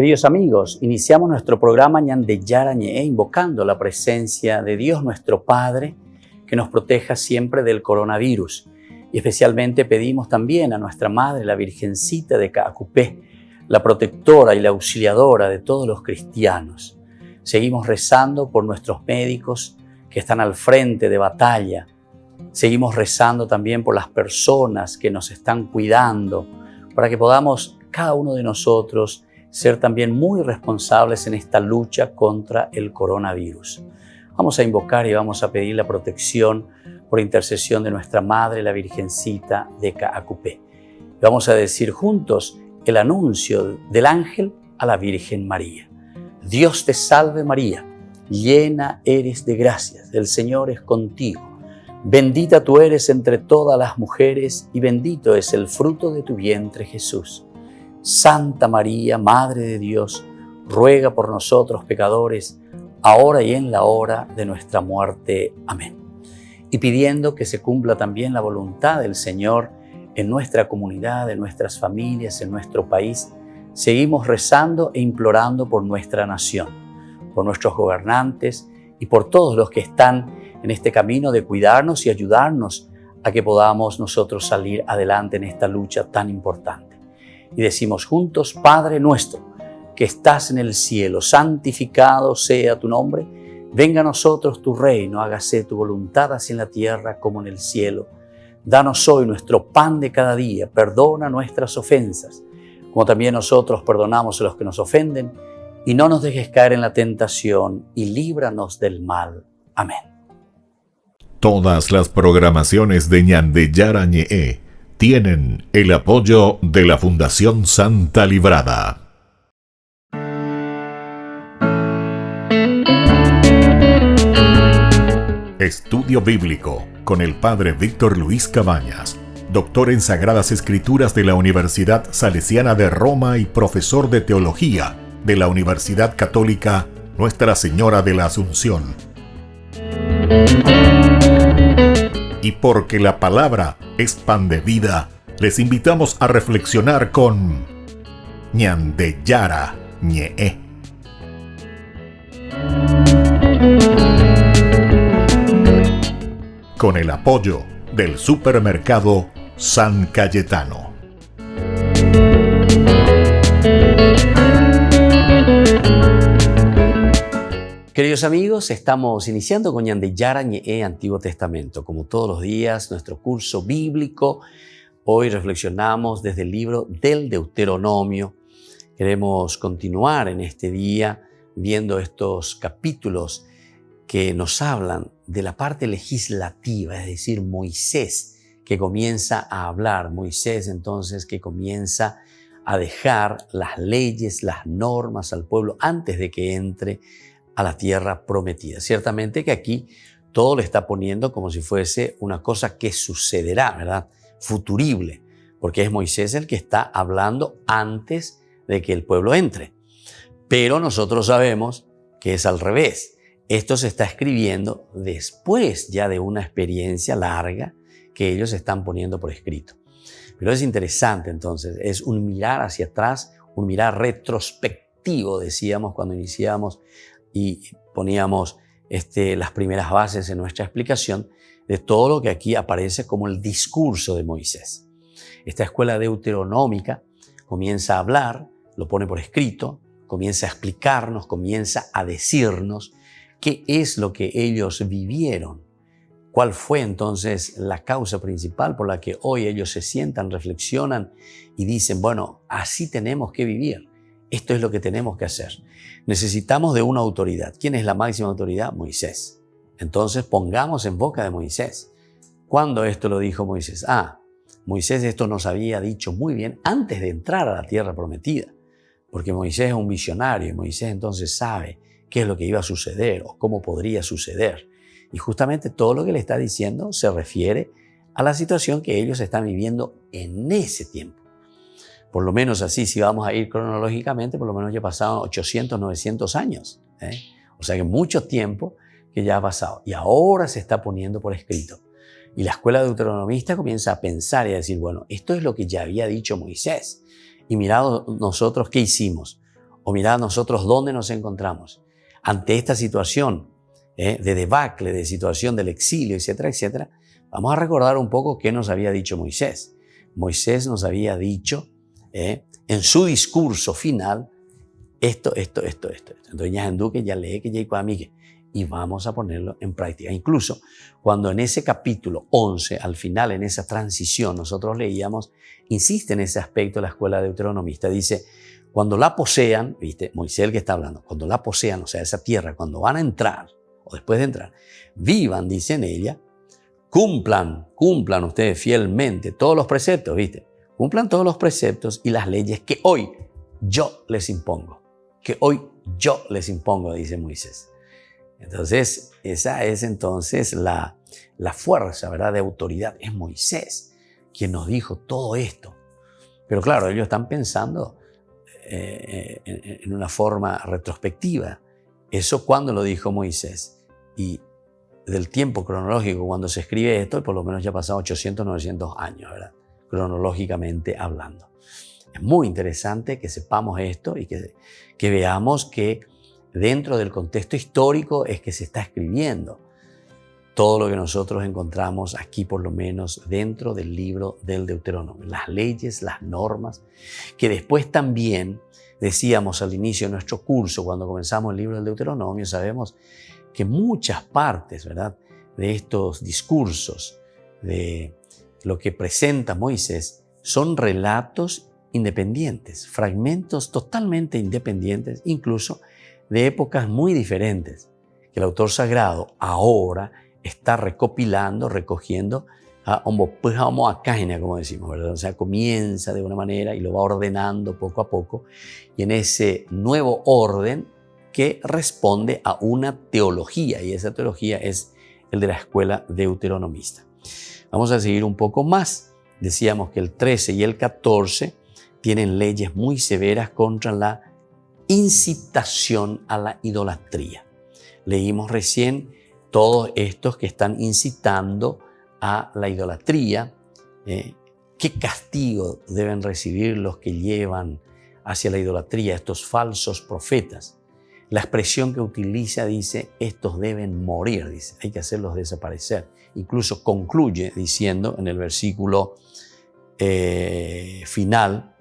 Queridos amigos, iniciamos nuestro programa Ñande Yara Ñe, invocando la presencia de Dios nuestro Padre, que nos proteja siempre del coronavirus. Y especialmente pedimos también a nuestra Madre, la Virgencita de Caacupé, la protectora y la auxiliadora de todos los cristianos. Seguimos rezando por nuestros médicos que están al frente de batalla. Seguimos rezando también por las personas que nos están cuidando, para que podamos, cada uno de nosotros, ser también muy responsables en esta lucha contra el coronavirus. Vamos a invocar y vamos a pedir la protección por intercesión de nuestra Madre, la Virgencita de Caacupé. Vamos a decir juntos el anuncio del ángel a la Virgen María. Dios te salve María, llena eres de gracias, el Señor es contigo. Bendita tú eres entre todas las mujeres y bendito es el fruto de tu vientre Jesús. Santa María, Madre de Dios, ruega por nosotros pecadores, ahora y en la hora de nuestra muerte. Amén. Y pidiendo que se cumpla también la voluntad del Señor en nuestra comunidad, en nuestras familias, en nuestro país, seguimos rezando e implorando por nuestra nación, por nuestros gobernantes y por todos los que están en este camino de cuidarnos y ayudarnos a que podamos nosotros salir adelante en esta lucha tan importante. Y decimos juntos, Padre nuestro, que estás en el cielo, santificado sea tu nombre. Venga a nosotros tu reino, hágase tu voluntad así en la tierra como en el cielo. Danos hoy nuestro pan de cada día, perdona nuestras ofensas, como también nosotros perdonamos a los que nos ofenden, y no nos dejes caer en la tentación, y líbranos del mal. Amén. Todas las programaciones de Ñande Yara Ñe tienen el apoyo de la Fundación Santa Librada. Estudio Bíblico con el Padre Víctor Luis Cabañas, doctor en Sagradas Escrituras de la Universidad Salesiana de Roma y profesor de Teología de la Universidad Católica Nuestra Señora de la Asunción. Y porque la palabra es pan de vida, les invitamos a reflexionar con Ñande Yara Ñe. Con el apoyo del supermercado San Cayetano. Queridos amigos, estamos iniciando con Ñande Yara Ñe, Antiguo Testamento. Como todos los días, nuestro curso bíblico. Hoy reflexionamos desde el libro del Deuteronomio. Queremos continuar en este día viendo estos capítulos que nos hablan de la parte legislativa, es decir, Moisés que comienza a hablar. Moisés entonces que comienza a dejar las leyes, las normas al pueblo antes de que entre a la tierra prometida. Ciertamente que aquí todo le está poniendo como si fuese una cosa que sucederá, ¿verdad? Futurible, porque es Moisés el que está hablando antes de que el pueblo entre. Pero nosotros sabemos que es al revés. Esto se está escribiendo después ya de una experiencia larga que ellos están poniendo por escrito. Pero es interesante entonces, es un mirar hacia atrás, un mirar retrospectivo, decíamos cuando iniciamos y poníamos las primeras bases en nuestra explicación de todo lo que aquí aparece como el discurso de Moisés. Esta escuela deuteronómica comienza a hablar, lo pone por escrito, comienza a explicarnos, comienza a decirnos qué es lo que ellos vivieron, cuál fue entonces la causa principal por la que hoy ellos se sientan, reflexionan y dicen, bueno, así tenemos que vivir. Esto es lo que tenemos que hacer. Necesitamos de una autoridad. ¿Quién es la máxima autoridad? Moisés. Entonces pongamos en boca de Moisés. ¿Cuándo esto lo dijo Moisés? Moisés esto nos había dicho muy bien antes de entrar a la tierra prometida. Porque Moisés es un visionario y Moisés entonces sabe qué es lo que iba a suceder o cómo podría suceder. Y justamente todo lo que le está diciendo se refiere a la situación que ellos están viviendo en ese tiempo. Por lo menos así, si vamos a ir cronológicamente, por lo menos ya pasaron 800, 900 años. O sea que mucho tiempo que ya ha pasado. Y ahora se está poniendo por escrito. Y la escuela deuteronomista comienza a pensar y a decir, bueno, esto es lo que ya había dicho Moisés. Y mirad nosotros qué hicimos. O mirad nosotros dónde nos encontramos. Ante esta situación de debacle, de situación del exilio, etcétera, etcétera, vamos a recordar un poco qué nos había dicho Moisés. Moisés nos había dicho en su discurso final esto. Entonces ya en Duque ya lee que ya hay mí y vamos a ponerlo en práctica. Incluso cuando en ese capítulo 11, al final, en esa transición, nosotros leíamos, insiste en ese aspecto la escuela deuteronomista, dice, cuando la posean, ¿viste? Moisés el que está hablando, cuando la posean, o sea, esa tierra, cuando van a entrar, o después de entrar, vivan, dice en ella, cumplan ustedes fielmente todos los preceptos, ¿viste? Cumplan todos los preceptos y las leyes que hoy yo les impongo. Que hoy yo les impongo, dice Moisés. Entonces, esa es entonces la fuerza, ¿verdad?, de autoridad. Es Moisés quien nos dijo todo esto. Pero claro, ellos están pensando en una forma retrospectiva. Eso cuando lo dijo Moisés. Y del tiempo cronológico cuando se escribe esto, por lo menos ya ha pasado 800, 900 años, ¿verdad?, cronológicamente hablando. Es muy interesante que sepamos esto y que veamos que dentro del contexto histórico es que se está escribiendo todo lo que nosotros encontramos aquí, por lo menos dentro del libro del Deuteronomio. Las leyes, las normas, que después también decíamos al inicio de nuestro curso, cuando comenzamos el libro del Deuteronomio, sabemos que muchas partes, ¿verdad?, de estos discursos, de lo que presenta Moisés, son relatos independientes, fragmentos totalmente independientes, incluso de épocas muy diferentes, que el autor sagrado ahora está recopilando, recogiendo como decimos, ¿verdad? O sea, comienza de una manera y lo va ordenando poco a poco, y en ese nuevo orden que responde a una teología, y esa teología es el de la escuela deuteronomista. Vamos a seguir un poco más. Decíamos que el 13 y el 14 tienen leyes muy severas contra la incitación a la idolatría. Leímos recién todos estos que están incitando a la idolatría. ¿Qué castigo deben recibir los que llevan hacia la idolatría, estos falsos profetas? La expresión que utiliza dice, estos deben morir, dice, hay que hacerlos desaparecer. Incluso concluye diciendo en el versículo final,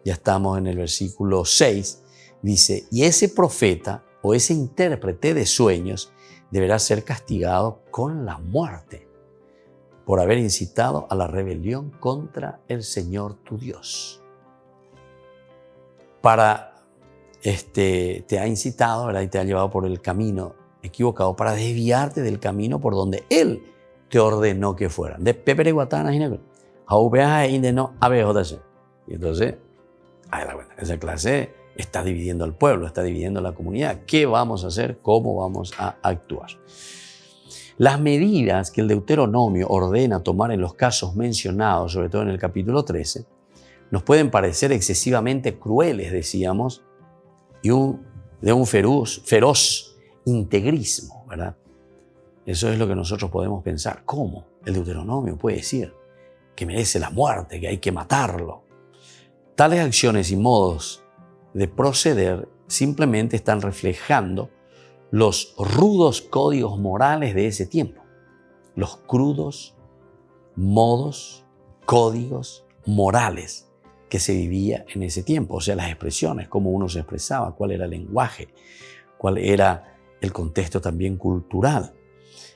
ya estamos en el versículo 6, dice, y ese profeta o ese intérprete de sueños deberá ser castigado con la muerte por haber incitado a la rebelión contra el Señor tu Dios. Te ha incitado, ¿verdad?, y te ha llevado por el camino equivocado para desviarte del camino por donde Él te ordenó que fueran. De Pepe Guatana, y entonces, esa clase está dividiendo al pueblo, está dividiendo la comunidad. ¿Qué vamos a hacer? ¿Cómo vamos a actuar? Las medidas que el Deuteronomio ordena tomar en los casos mencionados, sobre todo en el capítulo 13, nos pueden parecer excesivamente crueles, decíamos, y de un feroz integrismo, ¿verdad? Eso es lo que nosotros podemos pensar. ¿Cómo el Deuteronomio puede decir que merece la muerte, que hay que matarlo? Tales acciones y modos de proceder simplemente están reflejando los rudos códigos morales de ese tiempo. Los crudos modos, códigos morales que se vivía en ese tiempo. O sea, las expresiones, cómo uno se expresaba, cuál era el lenguaje, cuál era el contexto también cultural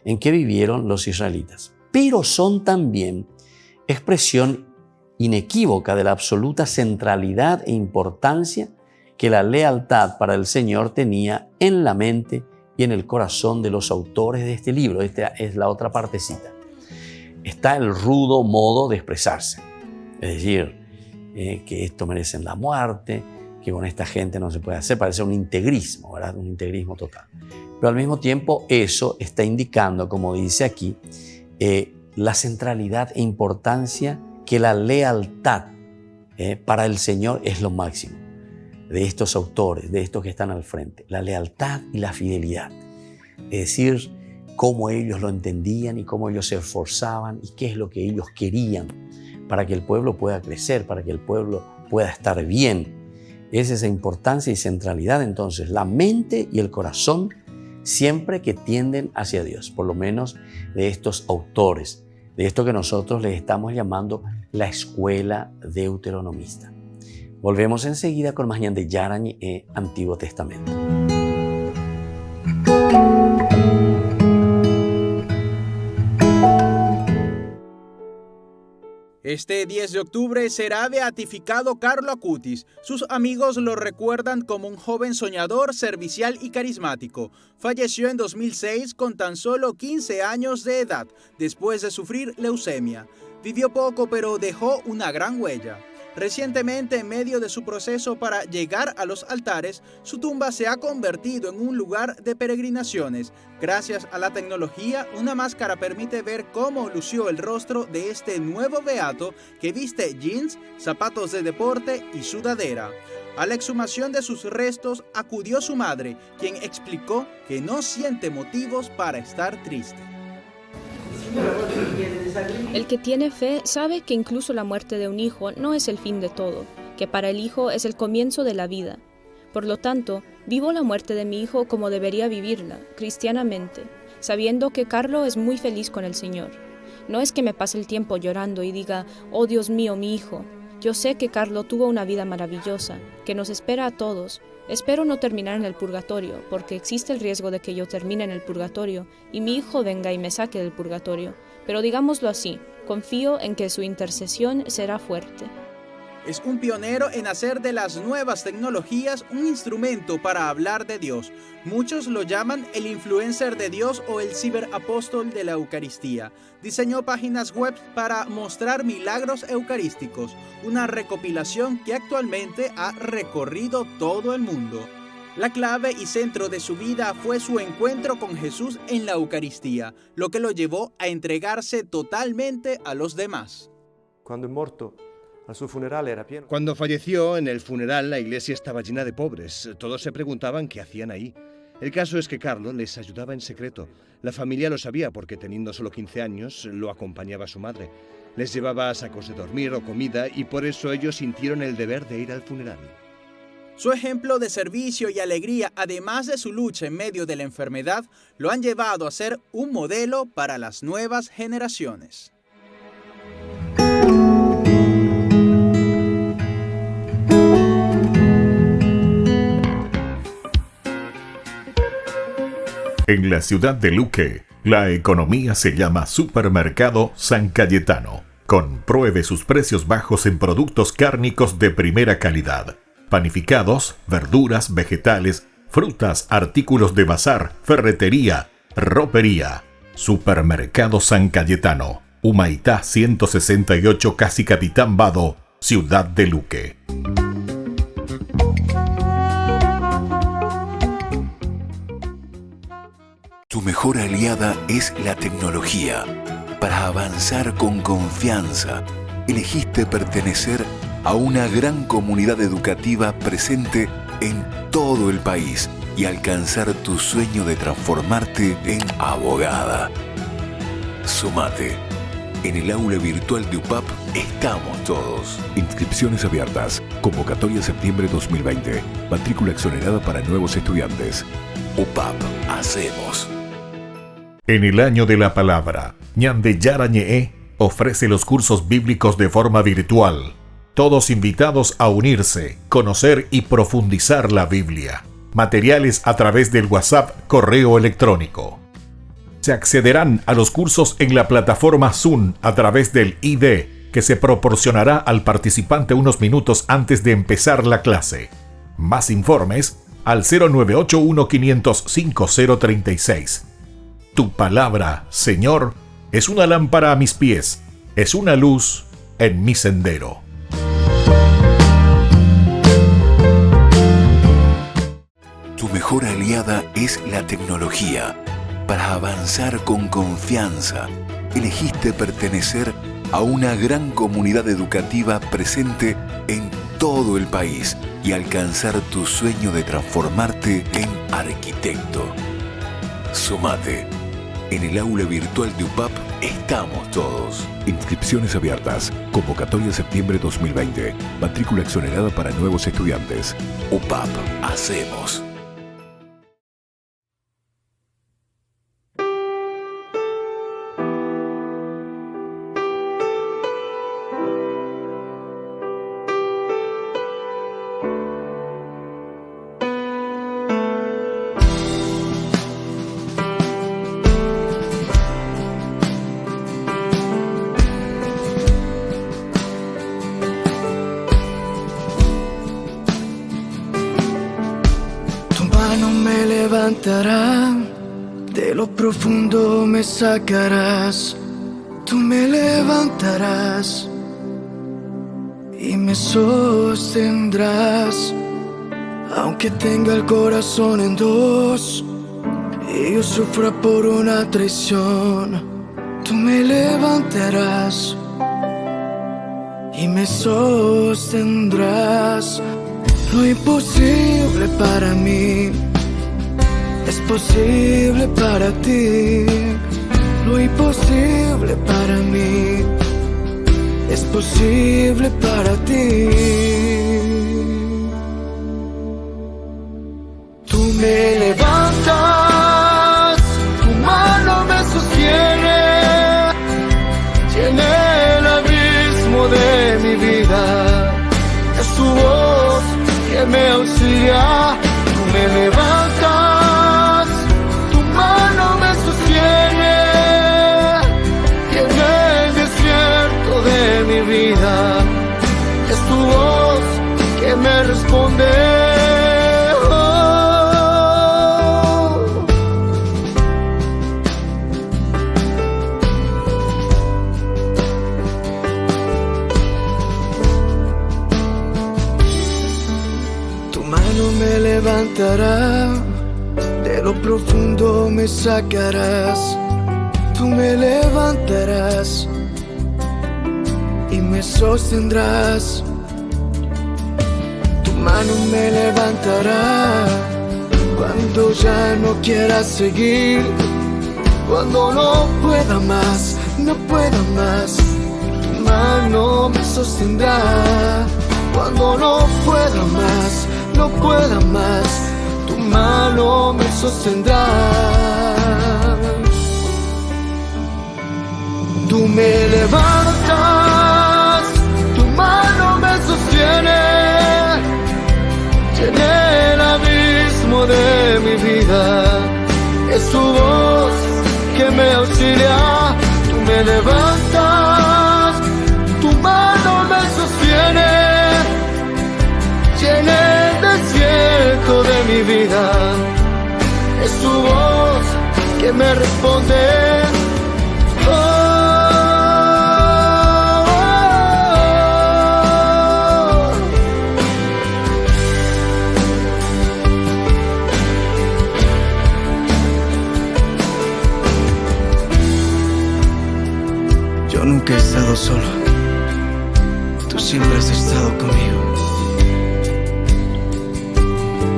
en que vivieron los israelitas. Pero son también expresión inequívoca de la absoluta centralidad e importancia que la lealtad para el Señor tenía en la mente y en el corazón de los autores de este libro. Esta es la otra partecita. Está el rudo modo de expresarse, es decir, que esto merece la muerte, que con esta gente no se puede hacer, parece un integrismo, ¿verdad? Un integrismo total. Pero al mismo tiempo eso está indicando, como dice aquí, la centralidad e importancia que la lealtad para el Señor es lo máximo de estos autores, de estos que están al frente. La lealtad y la fidelidad. Es decir, cómo ellos lo entendían y cómo ellos se esforzaban y qué es lo que ellos querían para que el pueblo pueda crecer, para que el pueblo pueda estar bien. es esa importancia y centralidad entonces, la mente y el corazón siempre que tienden hacia Dios, por lo menos de estos autores, de esto que nosotros les estamos llamando la escuela deuteronomista. Volvemos enseguida con más Ñande Yarañe e Antiguo Testamento. Este 10 de octubre será beatificado Carlo Acutis. Sus amigos lo recuerdan como un joven soñador, servicial y carismático. Falleció en 2006 con tan solo 15 años de edad, después de sufrir leucemia. Vivió poco, pero dejó una gran huella. Recientemente, en medio de su proceso para llegar a los altares, su tumba se ha convertido en un lugar de peregrinaciones. Gracias a la tecnología, una máscara permite ver cómo lució el rostro de este nuevo beato que viste jeans, zapatos de deporte y sudadera. A la exhumación de sus restos acudió su madre, quien explicó que no siente motivos para estar triste. El que tiene fe sabe que incluso la muerte de un hijo no es el fin de todo, que para el hijo es el comienzo de la vida. Por lo tanto, vivo la muerte de mi hijo como debería vivirla, cristianamente, sabiendo que Carlo es muy feliz con el Señor. No es que me pase el tiempo llorando y diga, oh Dios mío, mi hijo. Yo sé que Carlo tuvo una vida maravillosa, que nos espera a todos. Espero no terminar en el purgatorio, porque existe el riesgo de que yo termine en el purgatorio y mi hijo venga y me saque del purgatorio. Pero digámoslo así, confío en que su intercesión será fuerte. Es un pionero en hacer de las nuevas tecnologías un instrumento para hablar de Dios. Muchos lo llaman el influencer de Dios o el ciberapóstol de la Eucaristía. Diseñó páginas web para mostrar milagros eucarísticos, una recopilación que actualmente ha recorrido todo el mundo. La clave y centro de su vida fue su encuentro con Jesús en la Eucaristía, lo que lo llevó a entregarse totalmente a los demás. Cuando falleció, en el funeral la iglesia estaba llena de pobres. Todos se preguntaban qué hacían ahí. El caso es que Carlo les ayudaba en secreto. La familia lo sabía porque, teniendo solo 15 años, lo acompañaba su madre. Les llevaba sacos de dormir o comida y por eso ellos sintieron el deber de ir al funeral. Su ejemplo de servicio y alegría, además de su lucha en medio de la enfermedad, lo han llevado a ser un modelo para las nuevas generaciones. En la ciudad de Luque, la economía se llama Supermercado San Cayetano. Compruebe sus precios bajos en productos cárnicos de primera calidad. Panificados, verduras, vegetales, frutas, artículos de bazar, ferretería, ropería. Supermercado San Cayetano, Humaitá 168, Casi Capitán Vado, Ciudad de Luque. Tu mejor aliada es la tecnología. Para avanzar con confianza, elegiste pertenecer a una gran comunidad educativa presente en todo el país y alcanzar tu sueño de transformarte en abogada. Sumate. En el aula virtual de UPAP estamos todos. Inscripciones abiertas. Convocatoria septiembre 2020. Matrícula exonerada para nuevos estudiantes. UPAP. Hacemos. En el año de la palabra, Ñande Yarañe ofrece los cursos bíblicos de forma virtual. Todos invitados a unirse, conocer y profundizar la Biblia. Materiales a través del WhatsApp, correo electrónico. Se accederán a los cursos en la plataforma Zoom a través del ID, que se proporcionará al participante unos minutos antes de empezar la clase. Más informes al 0981-500-5036. Tu palabra, Señor, es una lámpara a mis pies, es una luz en mi sendero. Tu mejor aliada es la tecnología. Para avanzar con confianza, elegiste pertenecer a una gran comunidad educativa presente en todo el país y alcanzar tu sueño de transformarte en arquitecto. Sumate. En el aula virtual de UPAP estamos todos. Inscripciones abiertas. Convocatoria septiembre 2020. Matrícula exonerada para nuevos estudiantes. UPAP. Hacemos. De lo profundo me sacarás, tú me levantarás y me sostendrás. Aunque tenga el corazón en dos y yo sufra por una traición, tú me levantarás y me sostendrás. Lo imposible para mí es posible para ti. Lo imposible para mí es posible para ti. Tú me levantas, tu mano me sostiene, llena el abismo de mi vida. Es tu voz que me auxilia. Tú me levantas, tu mano me sostiene, y en el desierto de mi vida es tu voz que me responde. Tu mano me levantará, de lo profundo me sacarás. Tú me levantarás y me sostendrás. Tu mano me levantará cuando ya no quiera seguir, cuando no pueda más, no pueda más. Tu mano me sostendrá cuando no pueda más, no pueda más. Tu mano me sostendrá. Tú me levantas, tu mano me sostiene, llena el abismo de mi vida. Es tu voz que me auxilia. Tú me levantas, tu mano me sostiene, llena el desierto de mi vida. Es tu voz que me responde. Yo nunca he estado solo, tú siempre has estado conmigo.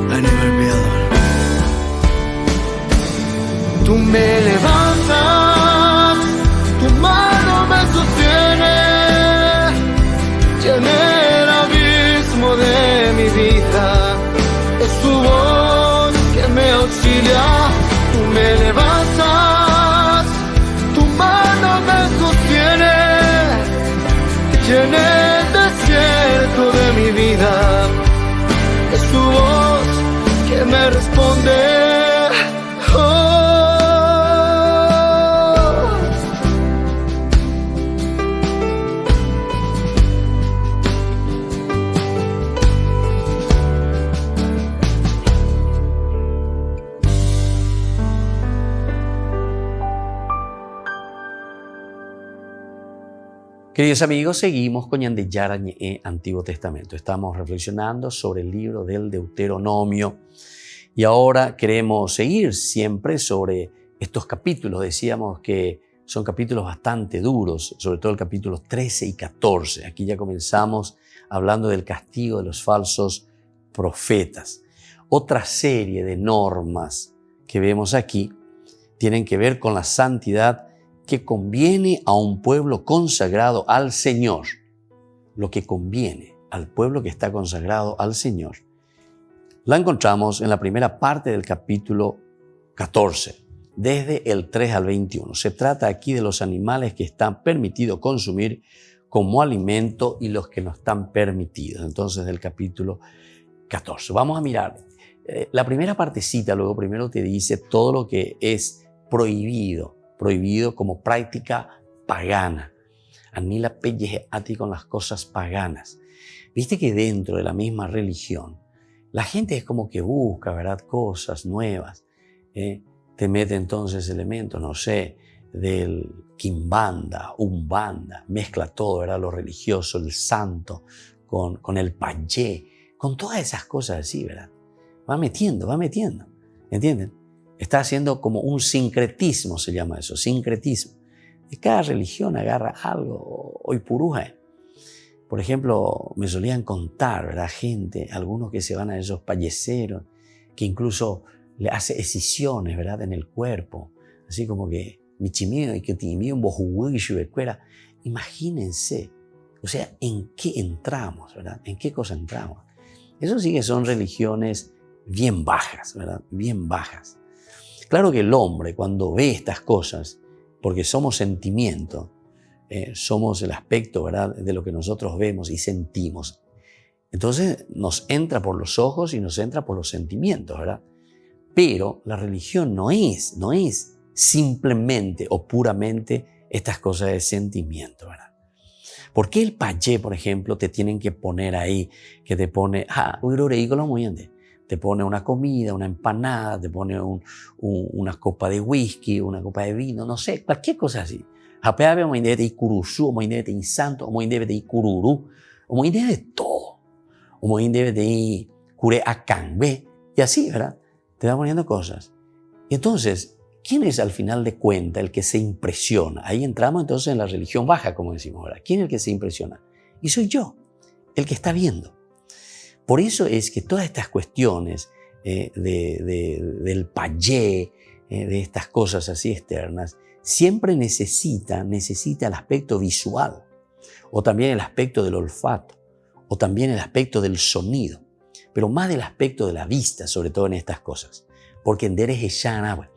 I never be alone. Tú me levantas, tu mano me sostiene, llena el abismo de mi vida. Es tu voz que me auxilia. Tú me levantas, tu mano me sostiene, llena el desierto de mi vida. Es tu voz que me responde. Queridos amigos, seguimos con Ñande Yarañe Antiguo Testamento. Estamos reflexionando sobre el libro del Deuteronomio y ahora queremos seguir siempre sobre estos capítulos. Decíamos que son capítulos bastante duros, sobre todo el capítulo 13 y 14. Aquí ya comenzamos hablando del castigo de los falsos profetas. Otra serie de normas que vemos aquí tienen que ver con la santidad que conviene a un pueblo consagrado al Señor, lo que conviene al pueblo que está consagrado al Señor, la encontramos en la primera parte del capítulo 14, desde el 3 al 21. Se trata aquí de los animales que están permitidos consumir como alimento y los que no están permitidos. Entonces, del capítulo 14. Vamos a mirar. La primera partecita, luego primero te dice todo lo que es prohibido como práctica pagana. Anila pelleje a ti con las cosas paganas. Viste que dentro de la misma religión, la gente es como que busca, ¿verdad?, cosas nuevas. Te mete entonces elementos, no sé, del quimbanda, umbanda, mezcla todo, ¿verdad?, lo religioso, el santo, con el payé, con todas esas cosas así, ¿verdad? Va metiendo, ¿entienden? Está haciendo como un sincretismo, se llama eso, sincretismo. Y cada religión agarra algo, hoy puruja. Por ejemplo, me solían contar, ¿verdad?, gente, algunos que se van a esos payeceros, que incluso le hace escisiones, ¿verdad?, en el cuerpo, así como que michimio y que timio un bojuguillo de cuera. Imagínense, o sea, ¿en qué entramos, verdad? ¿En qué cosa entramos? Eso sí que son religiones bien bajas, ¿verdad? Bien bajas. Claro que el hombre, cuando ve estas cosas, porque somos sentimiento, somos el aspecto, ¿verdad?, de lo que nosotros vemos y sentimos. Entonces nos entra por los ojos y nos entra por los sentimientos, ¿verdad? Pero la religión no es simplemente o puramente estas cosas de sentimiento, ¿verdad? ¿Por qué el payé, por ejemplo, te tienen que poner ahí, que te pone, te pone una comida, una empanada, te pone una copa de whisky, una copa de vino, no sé, cualquier cosa así. Hapeabe o moindebe de curusú, o moindebe de santo, o moindebe de cururú, o moindebe de todo, o moindebe de cure acangbe, y así, ¿verdad? Te va poniendo cosas. Y entonces, ¿quién es al final de cuentas el que se impresiona? Ahí entramos entonces en la religión baja, como decimos ahora. ¿Quién es el que se impresiona? Y soy yo, el que está viendo. Por eso es que todas estas cuestiones del payé, de estas cosas así externas, siempre necesita el aspecto visual, o también el aspecto del olfato, o también el aspecto del sonido, pero más del aspecto de la vista, sobre todo en estas cosas. Porque en Derejeshana,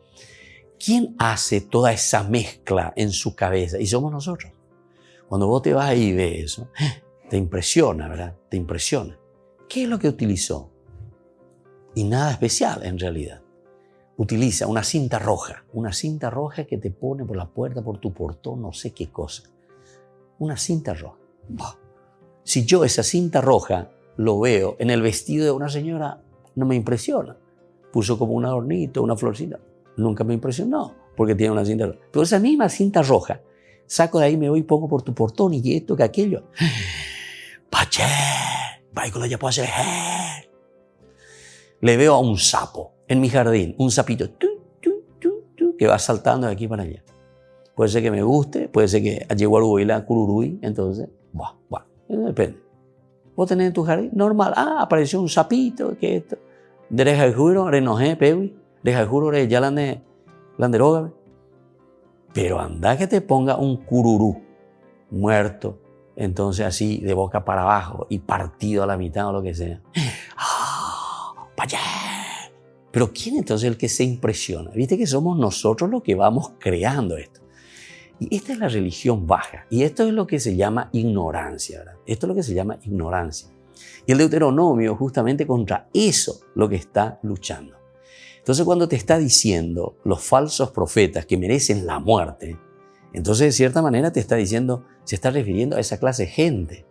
¿quién hace toda esa mezcla en su cabeza? Y somos nosotros. Cuando vos te vas ahí y ves eso, te impresiona, ¿verdad? Te impresiona. ¿Qué es lo que utilizó? Y nada especial en realidad. Utiliza una cinta roja que te pone por la puerta, por tu portón, no sé qué cosa. Una cinta roja. Si yo esa cinta roja lo veo en el vestido de una señora, no me impresiona. Puso como un adornito, una florcita. Nunca me impresionó porque tiene una cinta roja. Pero esa misma cinta roja, saco de ahí, me voy y pongo por tu portón y esto, que aquello. ¡Paché! Ya puedo hacer. Le veo a un sapo en mi jardín, un sapito que va saltando de aquí para allá. Puede ser que me guste, puede ser que llegó al huila cururui, entonces, depende. Vos tenés en tu jardín, normal, apareció un sapito, que esto. Dereja el juro, renojé, pewi, deja el juro, ya landeroga. Pero anda que te ponga un cururú muerto, entonces así de boca para abajo y partido a la mitad o lo que sea. ¡Vaya! Pero ¿quién entonces es el que se impresiona? Viste que somos nosotros los que vamos creando esto. Y esta es la religión baja. Y esto es lo que se llama ignorancia, ¿verdad? Esto es lo que se llama ignorancia. Y el Deuteronomio justamente contra eso lo que está luchando. Entonces cuando te está diciendo los falsos profetas que merecen la muerte, entonces de cierta manera te está diciendo, se está refiriendo a esa clase de gente.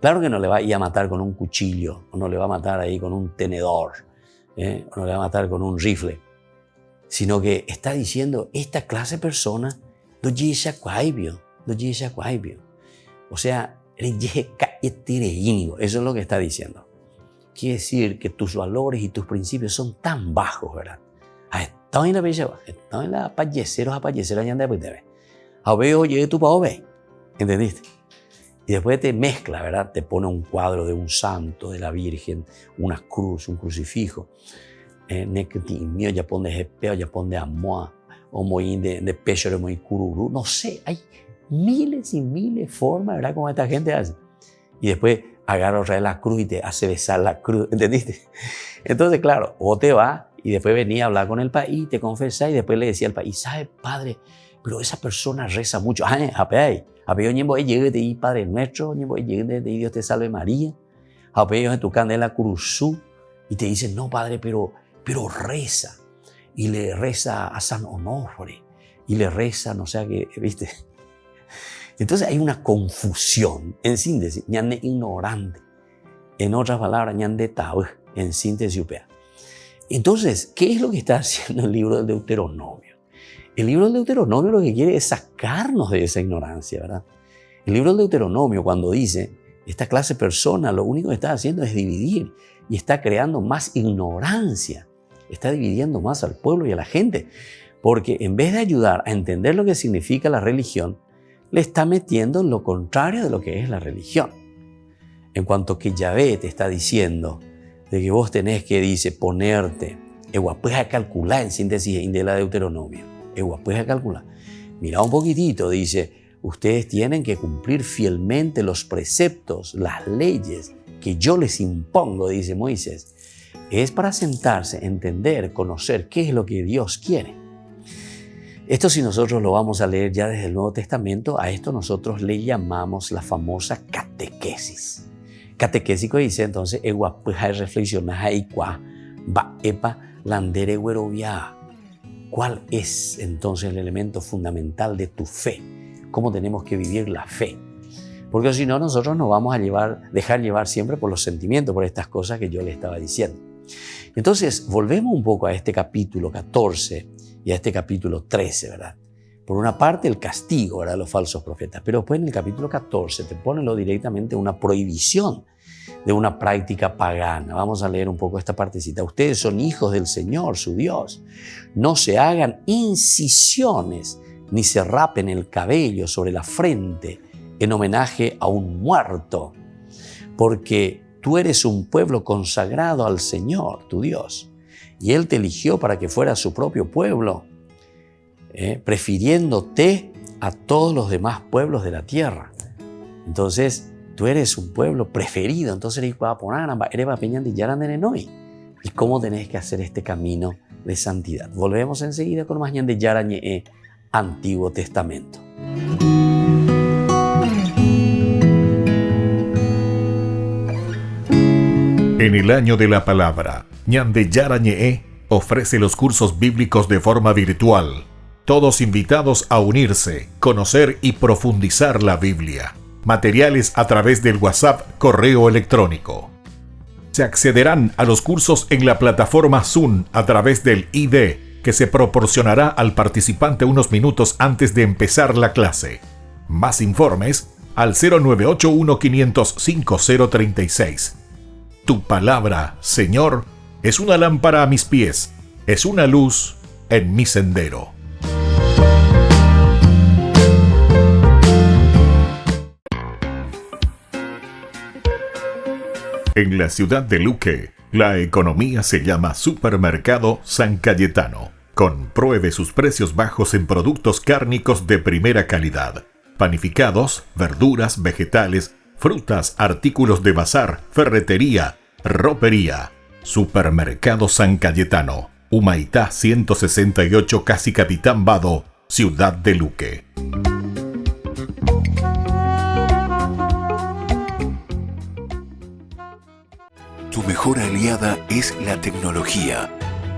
Claro que no le va a ir a matar con un cuchillo, o no le va a matar ahí con un tenedor, o no le va a matar con un rifle, sino que está diciendo, esta clase de personas, o sea, eso es lo que está diciendo. Quiere decir que tus valores y tus principios son tan bajos, ¿verdad? Están en la payeceros a payeceros allá de te ve. A ver, oye, tu pa ve. ¿Entendiste? Y después te mezcla, ¿verdad? Te pone un cuadro de un santo, de la Virgen, una cruz, un crucifijo. Ya pone jepeo, ya pone amoa. o muy de pecho, muy cururú, no sé, hay miles y miles de formas, ¿verdad? Como esta gente hace. Y después agarra otra vez la cruz y te hace besar la cruz, ¿entendiste? Entonces, claro, vos te vas y después venía a hablar con el país, te confesás y después le decía al país, ¿sabe, padre? Pero esa persona reza mucho. Apeo ñembo llegue de Padre Nuestro, ñembo llegue de Dios te salve María. Apeo en tu candela cruzú y te dicen, no, padre, pero reza. Y le reza a San Onofre y le reza, no sé qué, ¿viste? Entonces hay una confusión, en síntesis, ñande ignorante. En otras palabras, ñande tabú, en síntesis upea. Entonces, ¿qué es lo que está haciendo el libro del Deuteronomio? El libro del Deuteronomio lo que quiere es sacarnos de esa ignorancia, ¿verdad? El libro del Deuteronomio, cuando dice, esta clase de persona lo único que está haciendo es dividir y está creando más ignorancia, está dividiendo más al pueblo y a la gente, porque en vez de ayudar a entender lo que significa la religión, le está metiendo lo contrario de lo que es la religión. En cuanto que Yahvé te está diciendo de que vos tenés que, dice, ponerte, pues a calcular en síntesis de la Deuteronomio, pues a calcular. Mira un poquitito, dice, ustedes tienen que cumplir fielmente los preceptos, las leyes que yo les impongo, dice Moisés. Es para sentarse, entender, conocer qué es lo que Dios quiere. Esto, si nosotros lo vamos a leer ya desde el Nuevo Testamento, a esto nosotros le llamamos la famosa catequesis. Catequésico dice entonces, ¿cuál es entonces el elemento fundamental de tu fe? ¿Cómo tenemos que vivir la fe? Porque si no, nosotros nos vamos a dejar llevar siempre por los sentimientos, por estas cosas que yo le estaba diciendo. Entonces, volvemos un poco a este capítulo 14 y a este capítulo 13, ¿verdad? Por una parte, el castigo, ¿verdad?, de los falsos profetas, pero después en el capítulo 14 te ponen directamente una prohibición de una práctica pagana. Vamos a leer un poco esta partecita. Ustedes son hijos del Señor, su Dios. No se hagan incisiones ni se rapen el cabello sobre la frente en homenaje a un muerto, porque tú eres un pueblo consagrado al Señor, tu Dios, y Él te eligió para que fueras su propio pueblo, prefiriéndote a todos los demás pueblos de la tierra. Entonces, tú eres un pueblo preferido. Entonces, ¿y cómo tenés que hacer este camino de santidad? Volvemos enseguida con más Ñande Yarañe, Antiguo Testamento. En el año de la palabra, Ñande Yarañe ofrece los cursos bíblicos de forma virtual. Todos invitados a unirse, conocer y profundizar la Biblia. Materiales a través del WhatsApp, correo electrónico. Se accederán a los cursos en la plataforma Zoom a través del ID que se proporcionará al participante unos minutos antes de empezar la clase. Más informes al 0981-500-5036. Tu palabra, Señor, es una lámpara a mis pies, es una luz en mi sendero. En la ciudad de Luque, la economía se llama Supermercado San Cayetano. Compruebe sus precios bajos en productos cárnicos de primera calidad. Panificados, verduras, vegetales, frutas, artículos de bazar, ferretería, ropería. Supermercado San Cayetano, Humaitá 168, Casi Capitán Vado, Ciudad de Luque. Tu mejor aliada es la tecnología.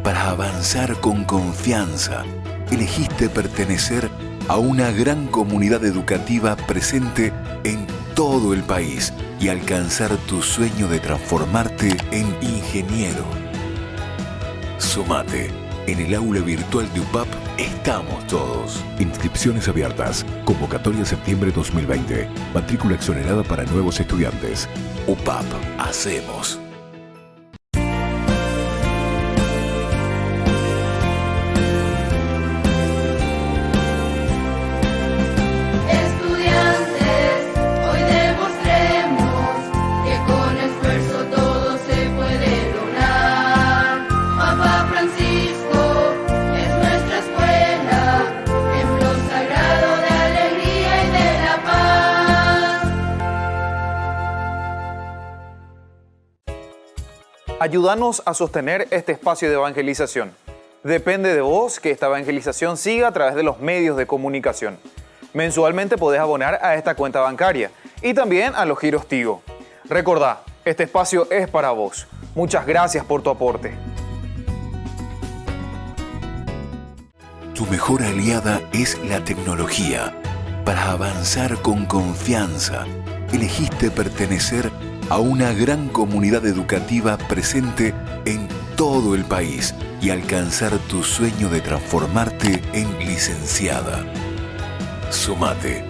Para avanzar con confianza, elegiste pertenecer a una gran comunidad educativa presente en todo el país y alcanzar tu sueño de transformarte en ingeniero. Sumate. En el aula virtual de UPAP estamos todos. Inscripciones abiertas. Convocatoria septiembre 2020. Matrícula exonerada para nuevos estudiantes. UPAP. Hacemos. Francisco es nuestra escuela. Ayúdanos a sostener este espacio de evangelización. Depende de vos que esta evangelización siga a través de los medios de comunicación. Mensualmente podés abonar a esta cuenta bancaria y también a los giros Tigo. Recordá, este espacio es para vos. Muchas gracias por tu aporte. Tu mejor aliada es la tecnología. Para avanzar con confianza, elegiste pertenecer a una gran comunidad educativa presente en todo el país y alcanzar tu sueño de transformarte en licenciada. Sumate.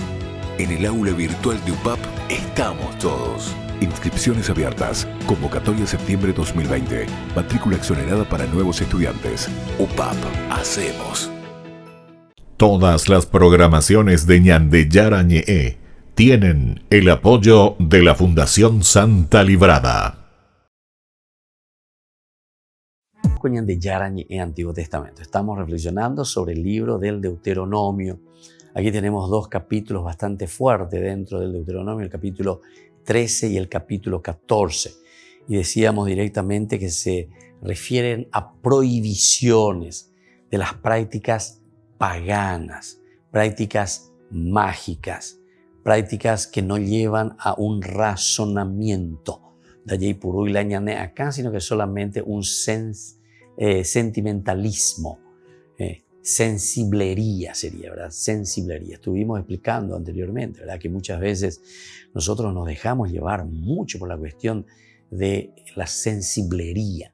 En el aula virtual de UPAP estamos todos. Inscripciones abiertas. Convocatoria septiembre 2020. Matrícula exonerada para nuevos estudiantes. UPAP. Hacemos. Todas las programaciones de Ñande Yara Ñe'e tienen el apoyo de la Fundación Santa Librada. Con Ñande Yara Ñe'e Antiguo Testamento. Estamos reflexionando sobre el libro del Deuteronomio. Aquí tenemos dos capítulos bastante fuertes dentro del Deuteronomio, el capítulo 13 y el capítulo 14. Y decíamos directamente que se refieren a prohibiciones de las prácticas paganas, prácticas mágicas, prácticas que no llevan a un razonamiento de allí puro y la ñane acá, sino que solamente un sentimentalismo, sensiblería sería, ¿verdad? Sensiblería. Estuvimos explicando anteriormente, ¿verdad? Que muchas veces nosotros nos dejamos llevar mucho por la cuestión de la sensiblería,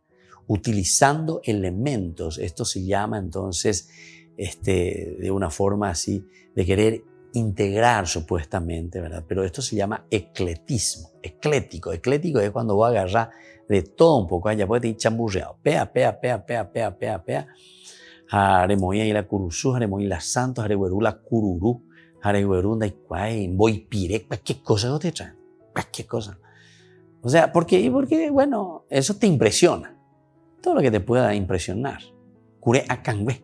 utilizando elementos. Esto se llama entonces de una forma así de querer integrar supuestamente, ¿verdad? Pero esto se llama ecletismo, eclético. Eclético es cuando vos agarrás de todo un poco, allá puede ir chamburreado, pea, haremoí ahí la curuzú, haremoí la santo, hareguerú la cururú, hareguerú da iguay, voy pire, cualquier cosa no te traen, cualquier cosa. O sea, porque bueno, eso te impresiona, todo lo que te pueda impresionar. Curé a cangüe.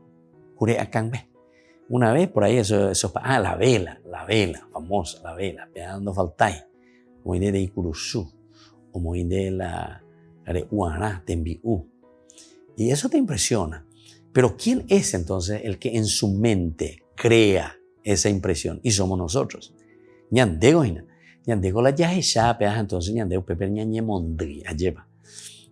Una vez por ahí la vela, famosa, la vela, pegando faltai, muy de Icuruzú, o muy de la Uaná, Tembiú. Y eso te impresiona. Pero ¿quién es entonces el que en su mente crea esa impresión? Y somos nosotros. Ñandego la yajesha, entonces ñandego pepe ñañe mondri, alleva.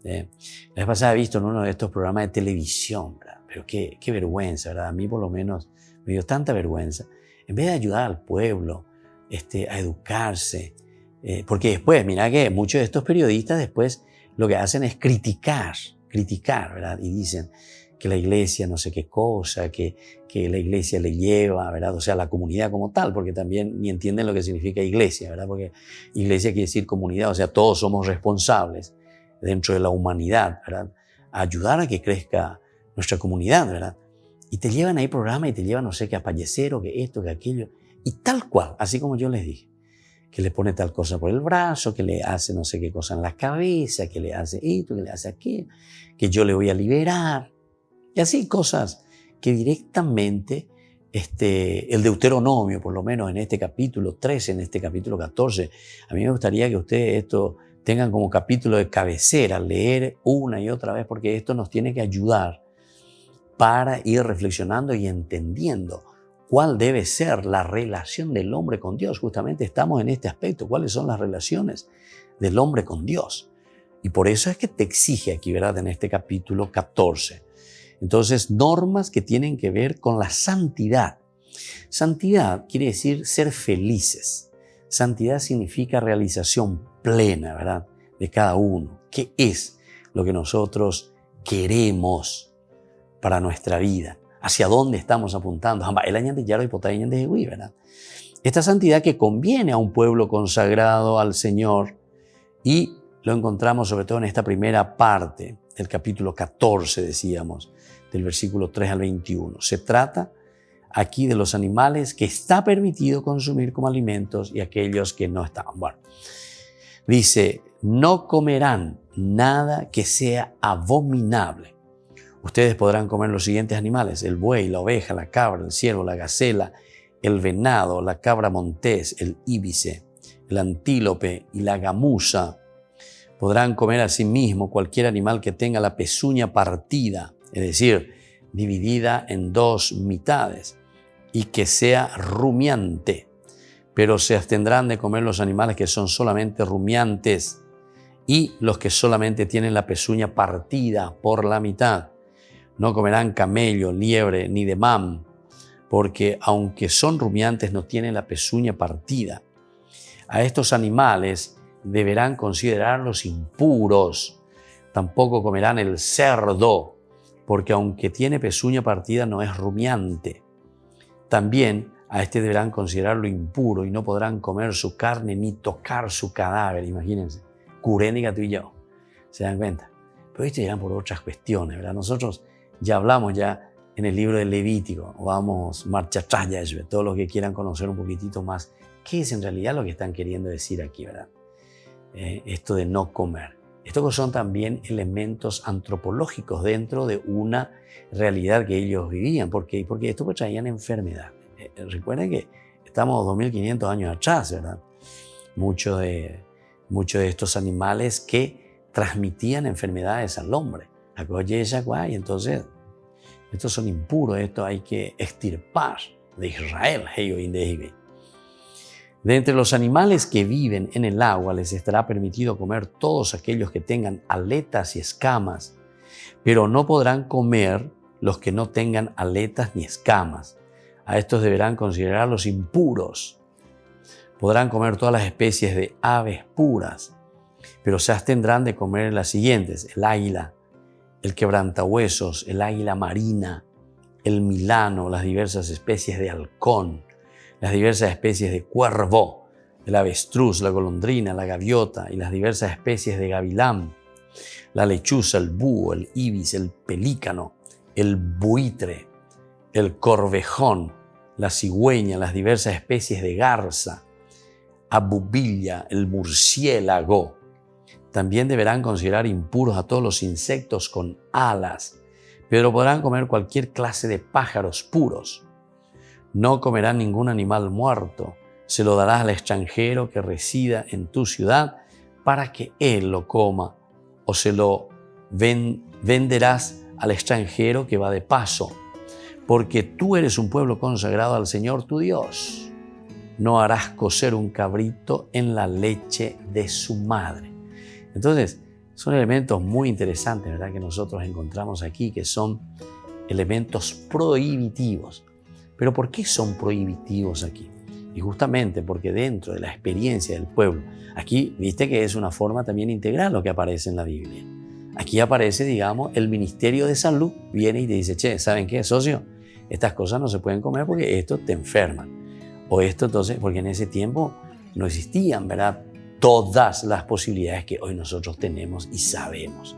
La vez pasada he visto en uno de estos programas de televisión, ¿verdad? Pero qué vergüenza, ¿verdad? A mí por lo menos me dio tanta vergüenza. En vez de ayudar al pueblo a educarse, porque después, mira que muchos de estos periodistas después lo que hacen es criticar, ¿verdad? Y dicen que la iglesia no sé qué cosa, que la iglesia le lleva, ¿verdad? O sea, la comunidad como tal, porque también ni entienden lo que significa iglesia, ¿verdad? Porque iglesia quiere decir comunidad, o sea, todos somos responsables dentro de la humanidad, ¿verdad? A ayudar a que crezca nuestra comunidad, ¿verdad? Y te llevan ahí programas y te llevan no sé qué a fallecer o que esto, que aquello. Y tal cual, así como yo les dije, que le pone tal cosa por el brazo, que le hace no sé qué cosa en la cabeza, que le hace esto, que le hace aquello, que yo le voy a liberar. Y así cosas que directamente el Deuteronomio, por lo menos en este capítulo 13, en este capítulo 14, a mí me gustaría que ustedes esto tengan como capítulo de cabecera, leer una y otra vez, porque esto nos tiene que ayudar para ir reflexionando y entendiendo cuál debe ser la relación del hombre con Dios. Justamente estamos en este aspecto, cuáles son las relaciones del hombre con Dios. Y por eso es que te exige aquí, ¿verdad? En este capítulo 14. Entonces, normas que tienen que ver con la santidad. Santidad quiere decir ser felices. Santidad significa realización plena, ¿verdad? De cada uno. ¿Qué es lo que nosotros queremos para nuestra vida? ¿Hacia dónde estamos apuntando? ¿Verdad? Esta santidad que conviene a un pueblo consagrado al Señor, y lo encontramos sobre todo en esta primera parte del capítulo 14, decíamos, del versículo 3 al 21. Se trata aquí de los animales que está permitido consumir como alimentos y aquellos que no están. Bueno, dice, no comerán nada que sea abominable. Ustedes podrán comer los siguientes animales: el buey, la oveja, la cabra, el ciervo, la gacela, el venado, la cabra montés, el íbice, el antílope y la gamuza. Podrán comer asimismo cualquier animal que tenga la pezuña partida, es decir, dividida en dos mitades, y que sea rumiante, pero se abstendrán de comer los animales que son solamente rumiantes y los que solamente tienen la pezuña partida por la mitad. No comerán camello, liebre ni demam, porque aunque son rumiantes no tienen la pezuña partida. A estos animales deberán considerarlos impuros. Tampoco comerán el cerdo, porque aunque tiene pezuña partida no es rumiante. También a este deberán considerarlo impuro y no podrán comer su carne ni tocar su cadáver. Imagínense, curénica tú y yo, ¿se dan cuenta? Pero esto llegan por otras cuestiones, ¿verdad? Nosotros ya hablamos ya en el libro del Levítico, vamos marcha atrás ya, todos los que quieran conocer un poquitito más qué es en realidad lo que están queriendo decir aquí, ¿verdad? Esto de no comer. Estos son también elementos antropológicos dentro de una realidad que ellos vivían, porque esto pues traían enfermedad. Recuerden que estamos 2500 años atrás, ¿verdad? Muchos de estos animales que transmitían enfermedades al hombre. Y entonces, estos son impuros, esto hay que extirpar de Israel. De entre los animales que viven en el agua les estará permitido comer todos aquellos que tengan aletas y escamas, pero no podrán comer los que no tengan aletas ni escamas. A estos deberán considerarlos impuros. Podrán comer todas las especies de aves puras, pero se abstendrán de comer las siguientes: el águila, el quebrantahuesos, el águila marina, el milano, las diversas especies de halcón, las diversas especies de cuervo, el avestruz, la golondrina, la gaviota y las diversas especies de gavilán, la lechuza, el búho, el ibis, el pelícano, el buitre, el corvejón, la cigüeña, las diversas especies de garza, abubilla, el murciélago. También deberán considerar impuros a todos los insectos con alas, pero podrán comer cualquier clase de pájaros puros. No comerán ningún animal muerto. Se lo darás al extranjero que resida en tu ciudad para que él lo coma, o se lo venderás al extranjero que va de paso, porque tú eres un pueblo consagrado al Señor tu Dios. No harás cocer un cabrito en la leche de su madre. Entonces, son elementos muy interesantes, ¿verdad?, que nosotros encontramos aquí, que son elementos prohibitivos. Pero ¿por qué son prohibitivos aquí? Y justamente porque dentro de la experiencia del pueblo, aquí viste que es una forma también integral lo que aparece en la Biblia. Aquí aparece, digamos, el Ministerio de Salud viene y te dice: che, ¿saben qué, socio? Estas cosas no se pueden comer porque esto te enferman. O esto entonces, porque en ese tiempo no existían, ¿verdad?, todas las posibilidades que hoy nosotros tenemos y sabemos.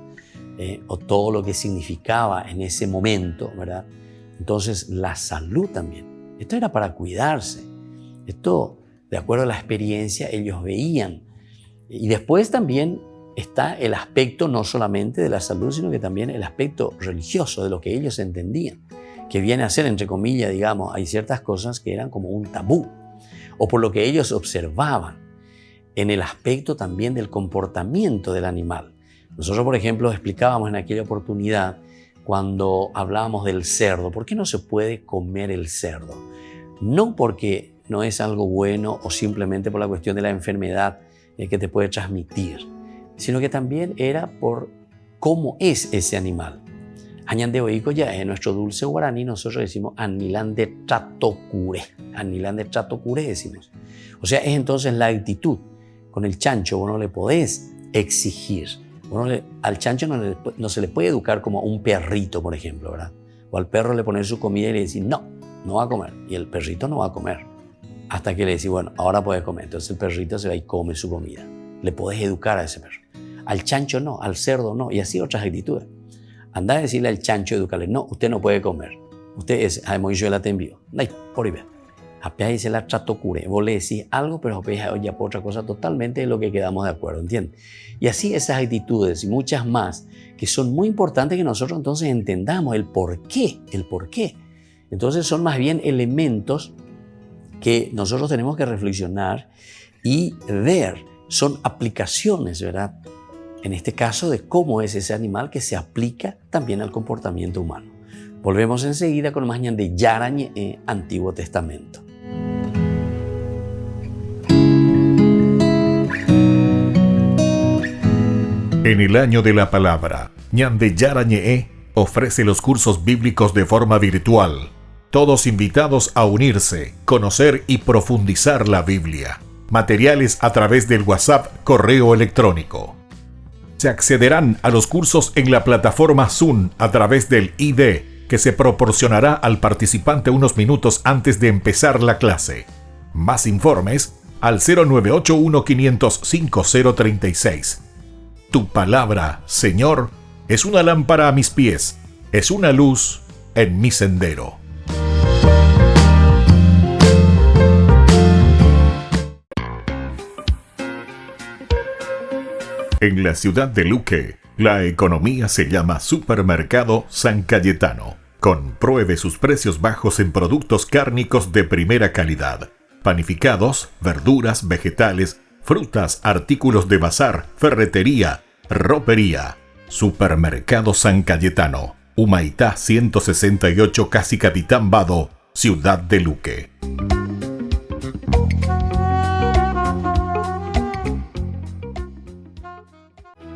O todo lo que significaba en ese momento, ¿verdad? Entonces, la salud también. Esto era para cuidarse. Esto, de acuerdo a la experiencia, ellos veían. Y después también está el aspecto no solamente de la salud, sino que también el aspecto religioso, de lo que ellos entendían, que viene a ser, entre comillas, digamos, hay ciertas cosas que eran como un tabú, o por lo que ellos observaban, en el aspecto también del comportamiento del animal. Nosotros, por ejemplo, explicábamos en aquella oportunidad, cuando hablábamos del cerdo, ¿por qué no se puede comer el cerdo? No porque no es algo bueno o simplemente por la cuestión de la enfermedad que te puede transmitir, sino que también era por cómo es ese animal. Añandeoico ya en nuestro dulce guaraní nosotros decimos anilán de tratocure, decimos. O sea, es entonces la actitud. Con el chancho vos no le podés exigir. Al chancho no se le puede educar como a un perrito, por ejemplo, ¿verdad? O al perro le poner su comida y le decís: no va a comer. Y el perrito no va a comer. Hasta que le decís: bueno, ahora puedes comer. Entonces el perrito se va y come su comida. Le podés educar a ese perro. Al chancho no, al cerdo no. Y así otras actitudes. Andá a decirle al chancho, educarle: no, usted no puede comer. Usted es, yo te envío. No, por ahí. Apenas dice la tratocure. Vos le decís algo, pero apenas ya por otra cosa totalmente de lo que quedamos de acuerdo, ¿entiendes? Y así esas actitudes y muchas más que son muy importantes que nosotros entonces entendamos el por qué. Entonces son más bien elementos que nosotros tenemos que reflexionar y ver. Son aplicaciones, ¿verdad?, en este caso de cómo es ese animal que se aplica también al comportamiento humano. Volvemos enseguida con más Ñande Yarañe Antiguo Testamento. En el año de la palabra, Ñande Yarañe ofrece los cursos bíblicos de forma virtual. Todos invitados a unirse, conocer y profundizar la Biblia. Materiales a través del WhatsApp, correo electrónico. Se accederán a los cursos en la plataforma Zoom a través del ID, que se proporcionará al participante unos minutos antes de empezar la clase. Más informes al 0981-500-5036. Tu palabra, Señor, es una lámpara a mis pies, es una luz en mi sendero. En la ciudad de Luque, la economía se llama Supermercado San Cayetano. Compruebe sus precios bajos en productos cárnicos de primera calidad. Panificados, verduras, vegetales, frutas, artículos de bazar, ferretería, ropería. Supermercado San Cayetano, Humaitá 168, Casi Capitán Vado, Ciudad de Luque.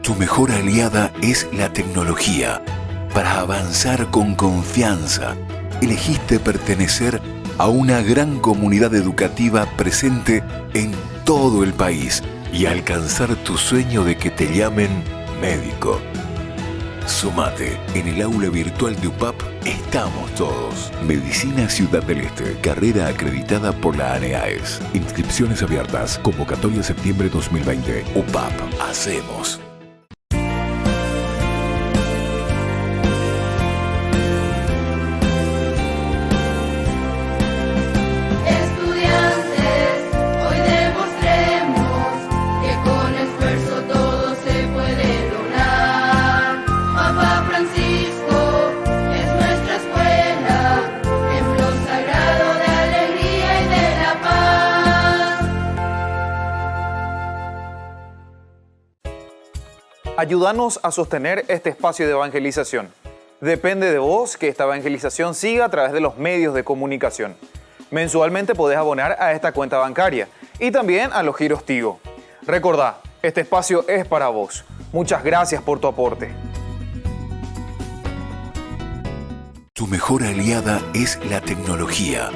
Tu mejor aliada es la tecnología. Para avanzar con confianza, elegiste pertenecer a una gran comunidad educativa presente en todo el país y alcanzar tu sueño de que te llamen médico. Sumate. En el aula virtual de UPAP estamos todos. Medicina Ciudad del Este. Carrera acreditada por la ANEAES. Inscripciones abiertas. Convocatoria septiembre 2020. UPAP. Hacemos. Ayúdanos a sostener este espacio de evangelización. Depende de vos que esta evangelización siga a través de los medios de comunicación. Mensualmente podés abonar a esta cuenta bancaria y también a los giros Tigo. Recordá, este espacio es para vos. Muchas gracias por tu aporte. Tu mejor aliada es la tecnología.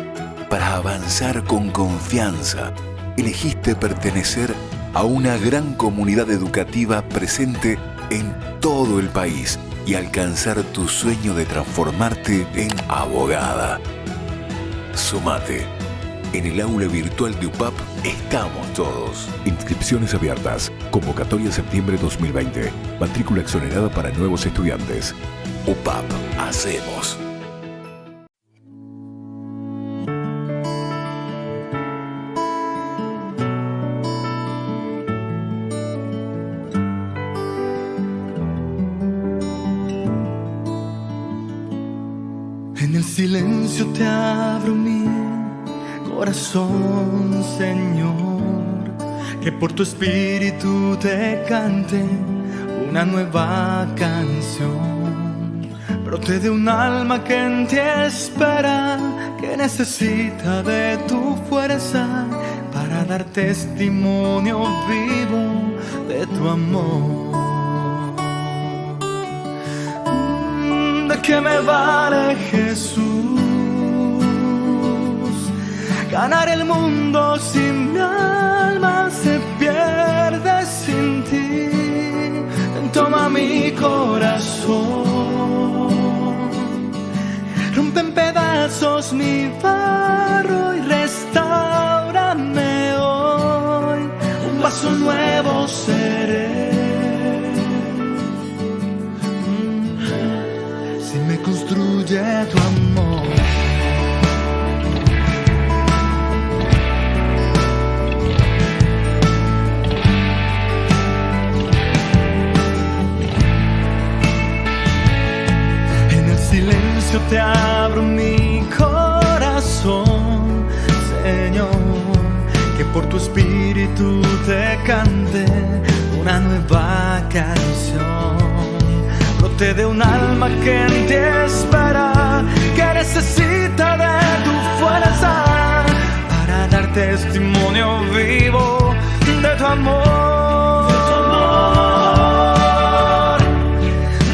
Para avanzar con confianza, elegiste pertenecer a una gran comunidad educativa presente en todo el país y alcanzar tu sueño de transformarte en abogada. Sumate. En el aula virtual de UPAP estamos todos. Inscripciones abiertas. Convocatoria septiembre 2020. Matrícula exonerada para nuevos estudiantes. UPAP. Hacemos. En el silencio te abro mi corazón, Señor, que por tu espíritu te cante una nueva canción. Brote de un alma que en ti espera, que necesita de tu fuerza para dar testimonio vivo de tu amor. ¿De qué me vale, Jesús, ganar el mundo si mi alma se pierde sin ti? Toma mi corazón, rompe en pedazos mi barro y restáurame hoy. Un vaso nuevo seré. Construye tu amor. En el silencio te abro mi corazón, Señor, que por tu espíritu te cante una nueva canción brote de un alma que en ti espera, que necesita de tu fuerza para dar testimonio vivo de tu amor,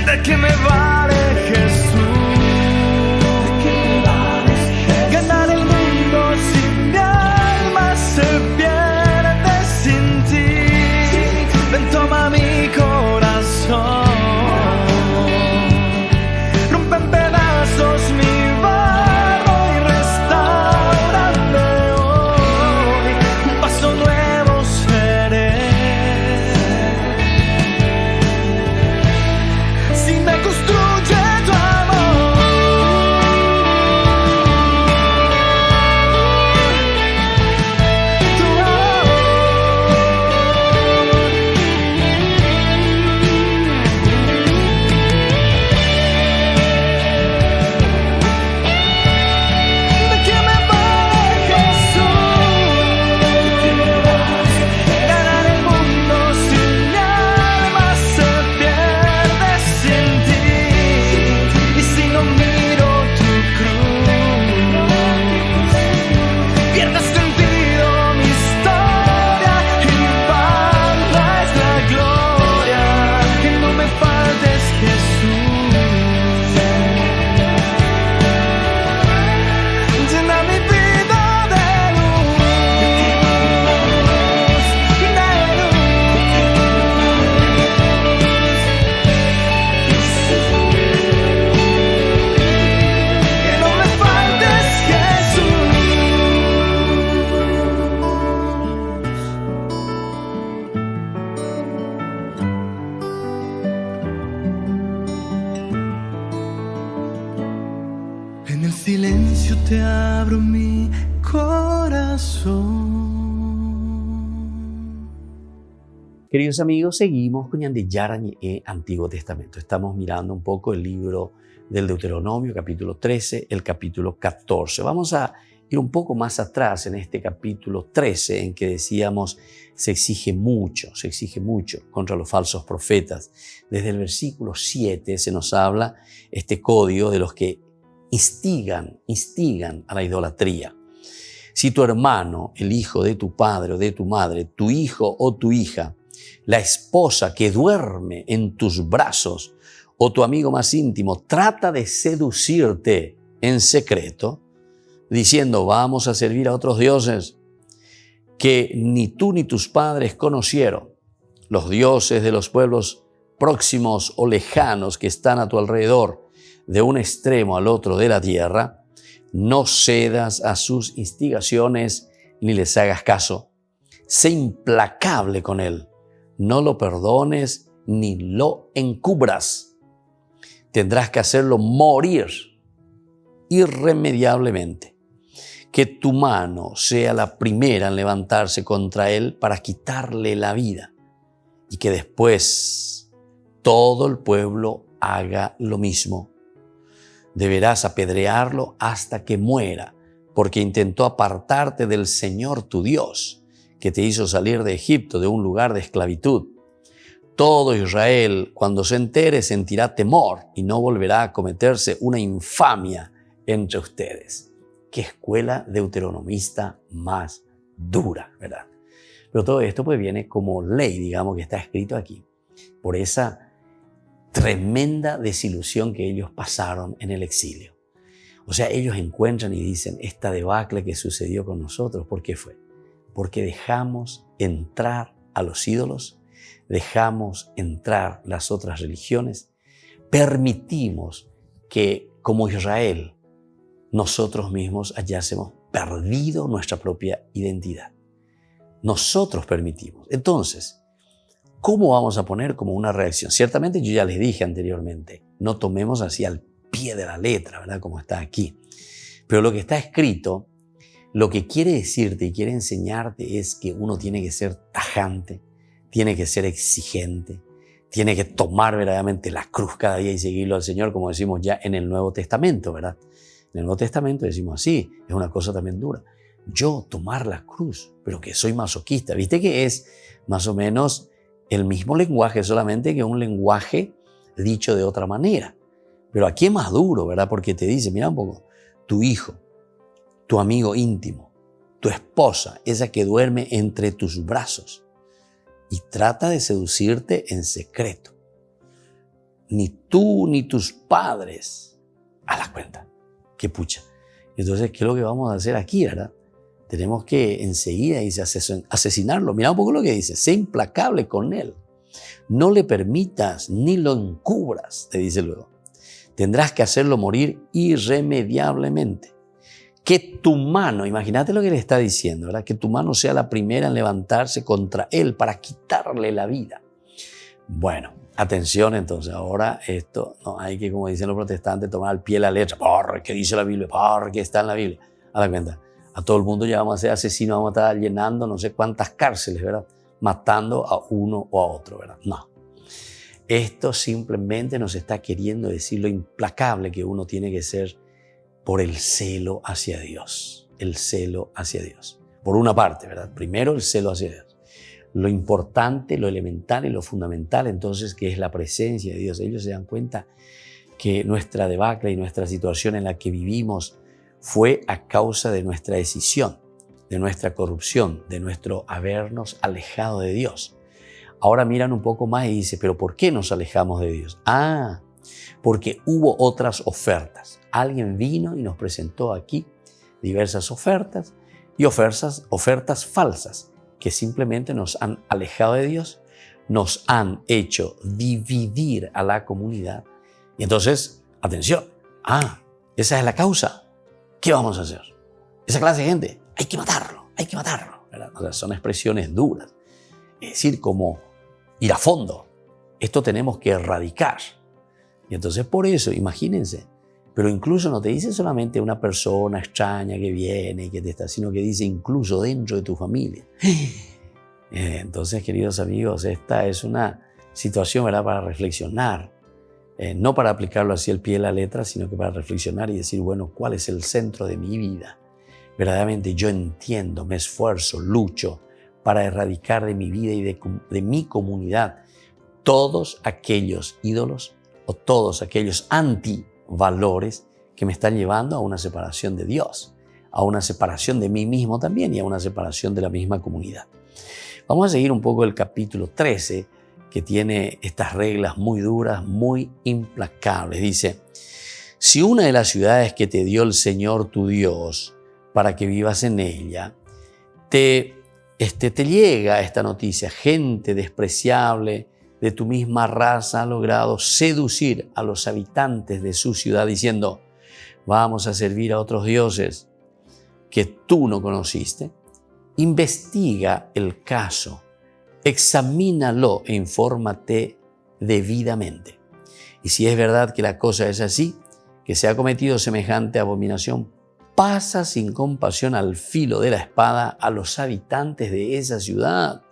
de que me vale Jesús, ganar el mundo si mi alma se pierde sin ti. Ven, toma mi corazón, rompe en pedazos mi barro y restaurame hoy, un paso nuevo seré. Si me construye tu amor, tu amor. ¿De qué me vale Jesús? Ganar el mundo si mi alma se pierde sin ti. Y si no miro tu cruz, pierde sentido mi historia y vana es la gloria. Que no me faltes, Jesús. Llena mi vida de luz, que no me faltes, Jesús. En el silencio te abro mi corazón. Queridos amigos, seguimos con Ñande Yarañe Antiguo Testamento. Estamos mirando un poco el libro del Deuteronomio, capítulo 13, el capítulo 14. Vamos a ir un poco más atrás en este capítulo 13, en que decíamos se exige mucho contra los falsos profetas. Desde el versículo 7 se nos habla este código de los que instigan a la idolatría. Si tu hermano, el hijo de tu padre o de tu madre, tu hijo o tu hija, la esposa que duerme en tus brazos o tu amigo más íntimo trata de seducirte en secreto, diciendo vamos a servir a otros dioses que ni tú ni tus padres conocieron, los dioses de los pueblos próximos o lejanos que están a tu alrededor, de un extremo al otro de la tierra, no cedas a sus instigaciones ni les hagas caso. Sé implacable con él. No lo perdones ni lo encubras. Tendrás que hacerlo morir irremediablemente. Que tu mano sea la primera en levantarse contra él para quitarle la vida y que después todo el pueblo haga lo mismo. Deberás apedrearlo hasta que muera, porque intentó apartarte del Señor tu Dios, que te hizo salir de Egipto, de un lugar de esclavitud. Todo Israel, cuando se entere, sentirá temor y no volverá a cometerse una infamia entre ustedes. Qué escuela deuteronomista más dura, ¿verdad? Pero todo esto pues viene como ley, digamos, que está escrito aquí, por esa tremenda desilusión que ellos pasaron en el exilio. O sea, ellos encuentran y dicen, esta debacle que sucedió con nosotros, ¿por qué fue? Porque dejamos entrar a los ídolos, dejamos entrar las otras religiones, permitimos que, como Israel, nosotros mismos hayásemos perdido nuestra propia identidad. Nosotros permitimos. Entonces, ¿cómo vamos a poner como una reacción? Ciertamente yo ya les dije anteriormente, no tomemos así al pie de la letra, ¿verdad? Como está aquí. Pero lo que está escrito, lo que quiere decirte y quiere enseñarte es que uno tiene que ser tajante, tiene que ser exigente, tiene que tomar verdaderamente la cruz cada día y seguirlo al Señor, como decimos ya en el Nuevo Testamento, ¿verdad? En el Nuevo Testamento decimos así, es una cosa también dura. Yo tomar la cruz, pero que soy masoquista. ¿Viste que es más o menos el mismo lenguaje, solamente que un lenguaje dicho de otra manera. Pero aquí es más duro, ¿verdad? Porque te dice, mira un poco, tu hijo, tu amigo íntimo, tu esposa, esa que duerme entre tus brazos y trata de seducirte en secreto. Ni tú ni tus padres a la cuenta. Qué pucha. Entonces, ¿qué es lo que vamos a hacer aquí, verdad? Tenemos que enseguida asesinarlo. Mira un poco lo que dice. Sé implacable con él. No le permitas ni lo encubras, te dice luego. Tendrás que hacerlo morir irremediablemente. Que tu mano, imagínate lo que le está diciendo, ¿verdad? Que tu mano sea la primera en levantarse contra él para quitarle la vida. Bueno, atención entonces, ahora esto no hay que, como dicen los protestantes, tomar al pie la letra, porque dice la Biblia, porque está en la Biblia. A la cuenta, a todo el mundo ya vamos a ser asesinos, vamos a estar llenando no sé cuántas cárceles, ¿verdad? Matando a uno o a otro, ¿verdad? No. Esto simplemente nos está queriendo decir lo implacable que uno tiene que ser por el celo hacia Dios. El celo hacia Dios. Por una parte, ¿verdad? Primero el celo hacia Dios. Lo importante, lo elemental y lo fundamental entonces que es la presencia de Dios. Ellos se dan cuenta que nuestra debacle y nuestra situación en la que vivimos fue a causa de nuestra decisión, de nuestra corrupción, de nuestro habernos alejado de Dios. Ahora miran un poco más y dicen, ¿pero por qué nos alejamos de Dios? Porque hubo otras ofertas. Alguien vino y nos presentó aquí diversas ofertas y ofertas falsas que simplemente nos han alejado de Dios, nos han hecho dividir a la comunidad. Y entonces, atención, esa es la causa. ¿Qué vamos a hacer? Esa clase de gente, hay que matarlo, ¿verdad? O sea, son expresiones duras. Es decir, como ir a fondo. Esto tenemos que erradicar. Y entonces por eso, imagínense, pero incluso no te dice solamente una persona extraña que viene y que te está, sino que dice incluso dentro de tu familia. Entonces, queridos amigos, esta es una situación, ¿verdad?, para reflexionar. No para aplicarlo así al pie de la letra, sino que para reflexionar y decir, bueno, ¿cuál es el centro de mi vida? Verdaderamente yo entiendo, me esfuerzo, lucho para erradicar de mi vida y de mi comunidad todos aquellos ídolos o todos aquellos antivalores que me están llevando a una separación de Dios, a una separación de mí mismo también y a una separación de la misma comunidad. Vamos a seguir un poco el capítulo 13, que tiene estas reglas muy duras, muy implacables. Dice, si una de las ciudades que te dio el Señor tu Dios para que vivas en ella, te llega esta noticia, gente despreciable de tu misma raza ha logrado seducir a los habitantes de su ciudad diciendo, vamos a servir a otros dioses que tú no conociste, investiga el caso, examínalo e infórmate debidamente. Y si es verdad que la cosa es así, que se ha cometido semejante abominación, pasa sin compasión al filo de la espada a los habitantes de esa ciudad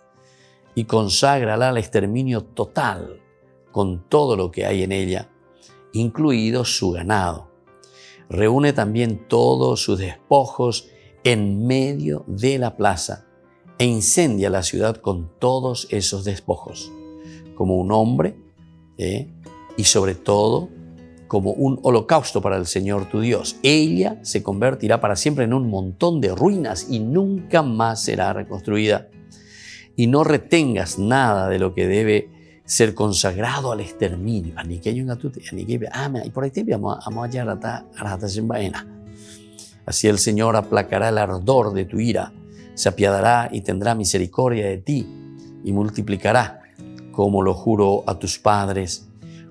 y conságrala al exterminio total con todo lo que hay en ella, incluido su ganado. Reúne también todos sus despojos en medio de la plaza e incendia la ciudad con todos esos despojos, como un hombre y sobre todo como un holocausto para el Señor tu Dios. Ella se convertirá para siempre en un montón de ruinas y nunca más será reconstruida. Y no retengas nada de lo que debe ser consagrado al exterminio. Así el Señor aplacará el ardor de tu ira, se apiadará y tendrá misericordia de ti y multiplicará, como lo juró a tus padres,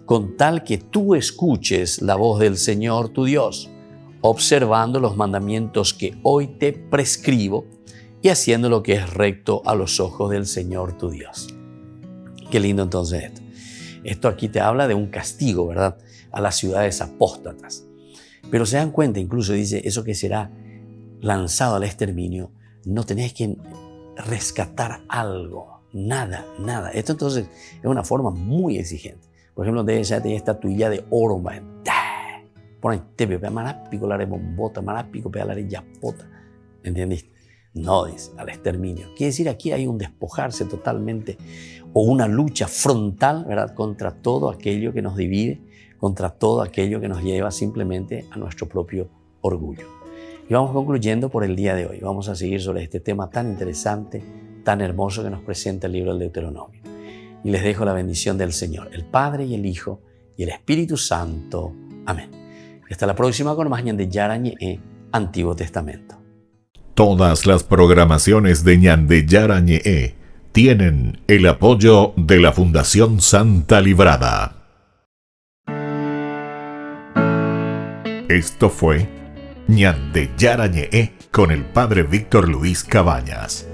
con tal que tú escuches la voz del Señor tu Dios, observando los mandamientos que hoy te prescribo y haciendo lo que es recto a los ojos del Señor tu Dios. Qué lindo entonces esto. Esto aquí te habla de un castigo, ¿verdad?, a las ciudades apóstatas. Pero se dan cuenta, incluso dice, eso que será lanzado al exterminio, no tenés que rescatar algo, nada. Esto entonces es una forma muy exigente. Por ejemplo, ya tenía estatuilla de oro, ponen tepe, manapico la bombota, manapico la yapota, ¿entendiste? No, dice, al exterminio. Quiere decir, aquí hay un despojarse totalmente o una lucha frontal, ¿verdad?, contra todo aquello que nos divide, contra todo aquello que nos lleva simplemente a nuestro propio orgullo. Y vamos concluyendo por el día de hoy. Vamos a seguir sobre este tema tan interesante, tan hermoso que nos presenta el libro del Deuteronomio. Y les dejo la bendición del Señor, el Padre y el Hijo y el Espíritu Santo. Amén. Y hasta la próxima con más Ñande Yara Ñe'e, Antiguo Testamento. Todas las programaciones de Ñande Yara Ñe'e tienen el apoyo de la Fundación Santa Librada. Esto fue Ñande Yara Ñe'e con el Padre Víctor Luis Cabañas.